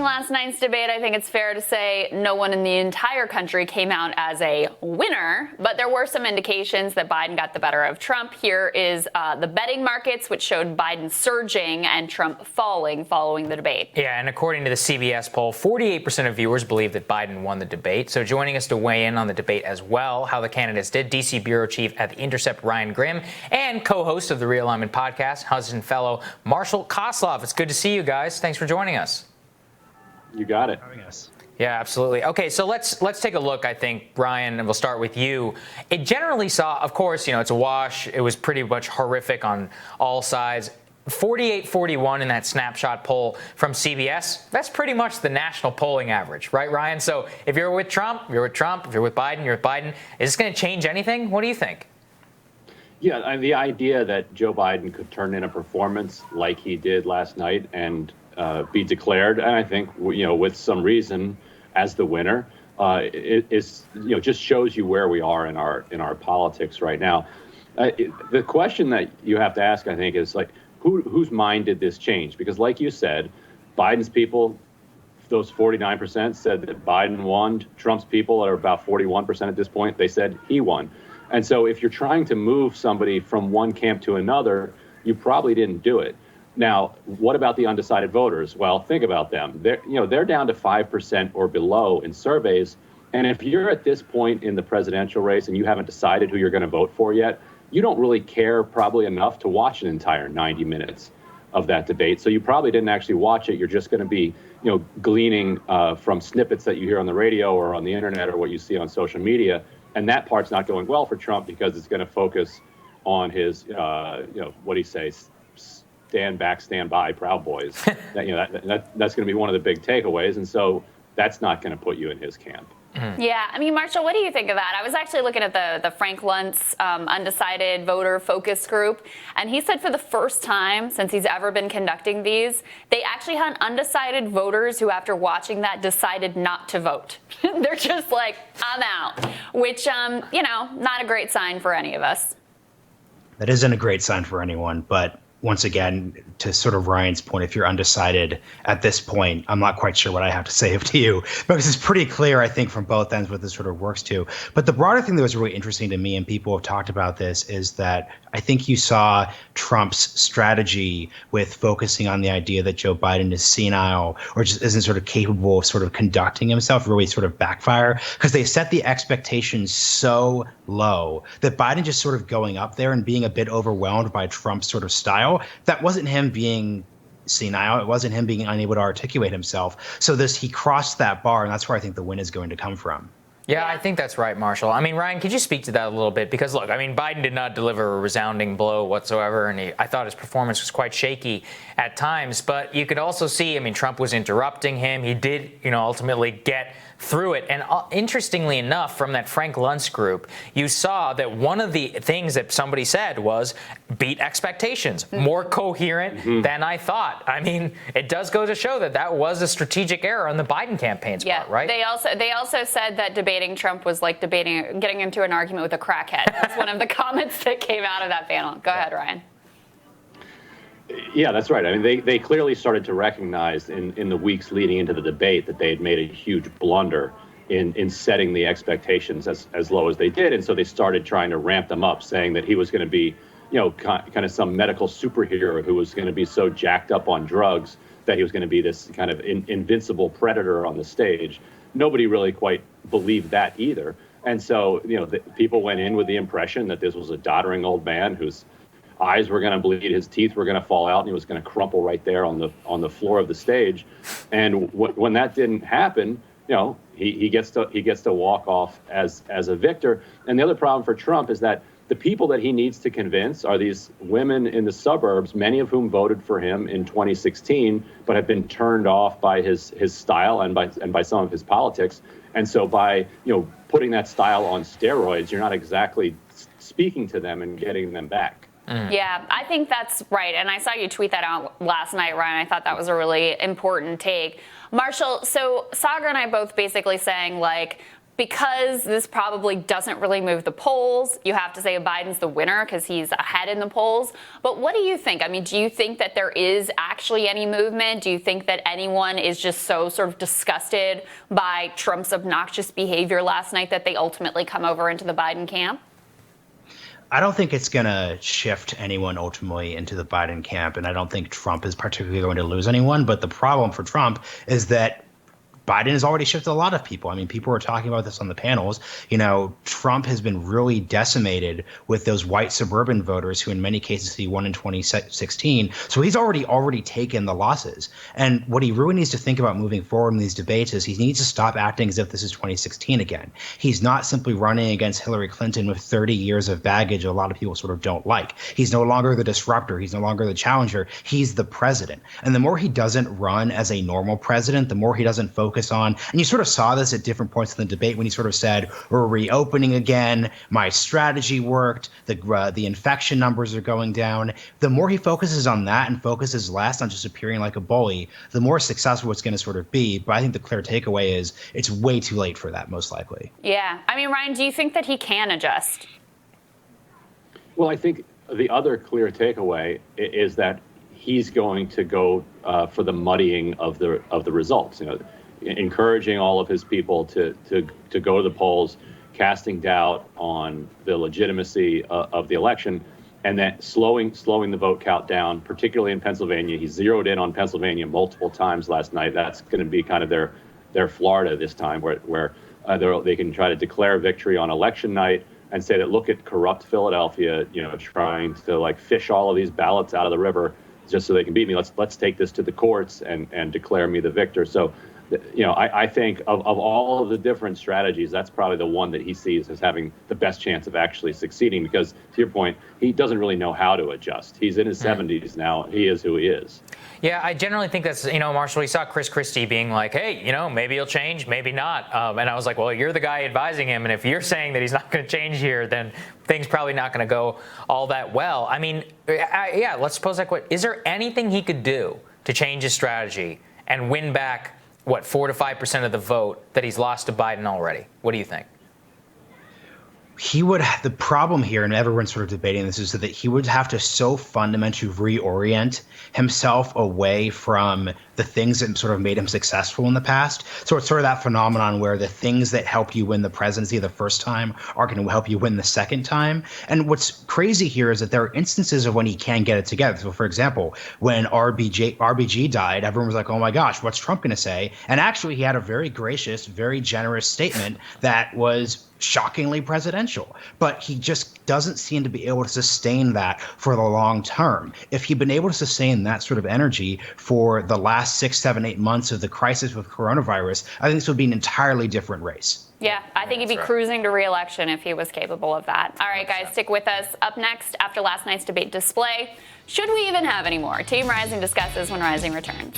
watching last night's debate, I think it's fair to say no one in the entire country came out as a winner, but there were some indications that Biden got the better of Trump. Here is the betting markets, which showed Biden surging and Trump falling following the debate. Yeah, and according to the CBS poll, 48% of viewers believe that Biden won the debate. So joining us to weigh in on the debate as well, how the candidates did, D.C. Bureau Chief at The Intercept, Ryan Grimm, and co-host of the Realignment podcast, Hudson Fellow Marshall Kosloff. It's good to see you guys. Thanks for joining us. You got it. Yeah, absolutely. Okay, so let's take a look, I think, Ryan, and we'll start with you. It generally saw, of course, it's a wash. It was pretty much horrific on all sides. 48-41 in that snapshot poll from CBS. That's pretty much the national polling average, right, Ryan? So if you're with Trump, you're with Trump. If you're with Biden, you're with Biden. Is this going to change anything? What do you think? Yeah, the idea that Joe Biden could turn in a performance like he did last night and be declared, and I think with some reason, as the winner, is just shows you where we are in our politics right now. The question that you have to ask, I think, is like whose mind did this change? Because, like you said, Biden's people, those 49% said that Biden won. Trump's people are about 41% at this point. They said he won. And so if you're trying to move somebody from one camp to another, you probably didn't do it. Now, what about the undecided voters? Well, think about them. They're down to 5% or below in surveys. And if you're at this point in the presidential race and you haven't decided who you're going to vote for yet, you don't really care probably enough to watch an entire 90 minutes of that debate. So you probably didn't actually watch it. You're just going to be, gleaning from snippets that you hear on the radio or on the internet or what you see on social media. And that part's not going well for Trump because it's going to focus on his, what do you say, stand back, stand by, Proud Boys. That's going to be one of the big takeaways. And so that's not going to put you in his camp. Mm-hmm. Yeah, I mean, Marshall, what do you think of that? I was actually looking at the Frank Luntz undecided voter focus group, and he said for the first time since he's ever been conducting these, they actually had undecided voters who, after watching that, decided not to vote. They're just like, I'm out, which, not a great sign for any of us. That isn't a great sign for anyone, but once again, to sort of Ryan's point, if you're undecided at this point, I'm not quite sure what I have to say to you, because it's pretty clear, I think, from both ends what this sort of works to. But the broader thing that was really interesting to me, and people have talked about this, is that I think you saw Trump's strategy with focusing on the idea that Joe Biden is senile or just isn't sort of capable of sort of conducting himself really sort of backfire, because they set the expectations so low that Biden just sort of going up there and being a bit overwhelmed by Trump's sort of style. That wasn't him being senile. It wasn't him being unable to articulate himself. So he crossed that bar, and that's where I think the win is going to come from. Yeah, I think that's right, Marshall. I mean, Ryan, could you speak to that a little bit? Because, look, I mean, Biden did not deliver a resounding blow whatsoever, and I thought his performance was quite shaky at times. But you could also see, I mean, Trump was interrupting him. He did, ultimately get through it. And interestingly enough, from that Frank Luntz group, you saw that one of the things that somebody said was beat expectations, more coherent than I thought. I mean, it does go to show that was a strategic error on the Biden campaign's part, right? They also said that debating Trump was like getting into an argument with a crackhead. That's one of the comments that came out of that panel. Go ahead, Ryan. Yeah, that's right. I mean, they clearly started to recognize in the weeks leading into the debate that they had made a huge blunder in setting the expectations as low as they did. And so they started trying to ramp them up, saying that he was going to be, kind of some medical superhero who was going to be so jacked up on drugs that he was going to be this kind of invincible predator on the stage. Nobody really quite believed that either. And so, people went in with the impression that this was a doddering old man whose eyes were going to bleed, his teeth were going to fall out, and he was going to crumple right there on the floor of the stage. And when that didn't happen, he gets to walk off as a victor. And the other problem for Trump is that the people that he needs to convince are these women in the suburbs, many of whom voted for him in 2016, but have been turned off by his style and by some of his politics. And so by putting that style on steroids, you're not exactly speaking to them and getting them back. Yeah, I think that's right. And I saw you tweet that out last night, Ryan. I thought that was a really important take. Marshall, so Sagar and I both basically saying, like, because this probably doesn't really move the polls, you have to say Biden's the winner because he's ahead in the polls. But what do you think? I mean, do you think that there is actually any movement? Do you think that anyone is just so sort of disgusted by Trump's obnoxious behavior last night that they ultimately come over into the Biden camp? I don't think it's going to shift anyone ultimately into the Biden camp, and I don't think Trump is particularly going to lose anyone. But the problem for Trump is that Biden has already shifted a lot of people. I mean, people were talking about this on the panels. You know, Trump has been really decimated with those white suburban voters who in many cases he won in 2016. So he's already taken the losses. And what he really needs to think about moving forward in these debates is he needs to stop acting as if this is 2016 again. He's not simply running against Hillary Clinton with 30 years of baggage a lot of people sort of don't like. He's no longer the disruptor. He's no longer the challenger. He's the president. And the more he doesn't run as a normal president, the more he doesn't focus on. And you sort of saw this at different points in the debate when he sort of said, we're reopening again. My strategy worked. The infection numbers are going down. The more he focuses on that and focuses less on just appearing like a bully, the more successful it's going to sort of be. But I think the clear takeaway is it's way too late for that, most likely. Yeah. I mean, Ryan, do you think that he can adjust? Well, I think the other clear takeaway is that he's going to go for the muddying of the results. You know, encouraging all of his people to go to the polls, casting doubt on the legitimacy of the election, and then slowing the vote count down, particularly in Pennsylvania. He zeroed in on Pennsylvania multiple times last night. That's going to be kind of their Florida this time, where they can try to declare victory on election night and say that, look at corrupt Philadelphia, you know, trying to like fish all of these ballots out of the river just so they can beat me. Let's take this to the courts and declare me the victor. So, you know, I think of all of the different strategies, that's probably the one that he sees as having the best chance of actually succeeding, because, to your point, he doesn't really know how to adjust. He's in his 70s now. He is who he is. Yeah, I generally think that's, you know, Marshall, we saw Chris Christie being like, hey, you know, maybe he'll change, maybe not. And I was like, well, you're the guy advising him. And if you're saying that he's not going to change here, then things probably not going to go all that well. I mean, yeah, let's suppose like what, is there anything he could do to change his strategy and win back 4 to 5% of the vote that he's lost to Biden already? What do you think? The problem here, and everyone's sort of debating this, is that he would have to so fundamentally reorient himself away from the things that sort of made him successful in the past. So it's sort of that phenomenon where the things that helped you win the presidency the first time are going to help you win the second time. And what's crazy here is that there are instances of when he can get it together. So, for example, when RBG died, everyone was like, oh my gosh, what's Trump going to say? And actually, he had a very gracious, very generous statement that was shockingly presidential, but he just doesn't seem to be able to sustain that for the long term. If he'd been able to sustain that sort of energy for the last 6, 7, 8 months of the crisis with coronavirus, I think this would be an entirely different race. Yeah, I think he'd be cruising to re-election if he was capable of that. All right, guys, stick with us. Up next, after last night's debate display, should we even have any more? Team Rising discusses when Rising returns.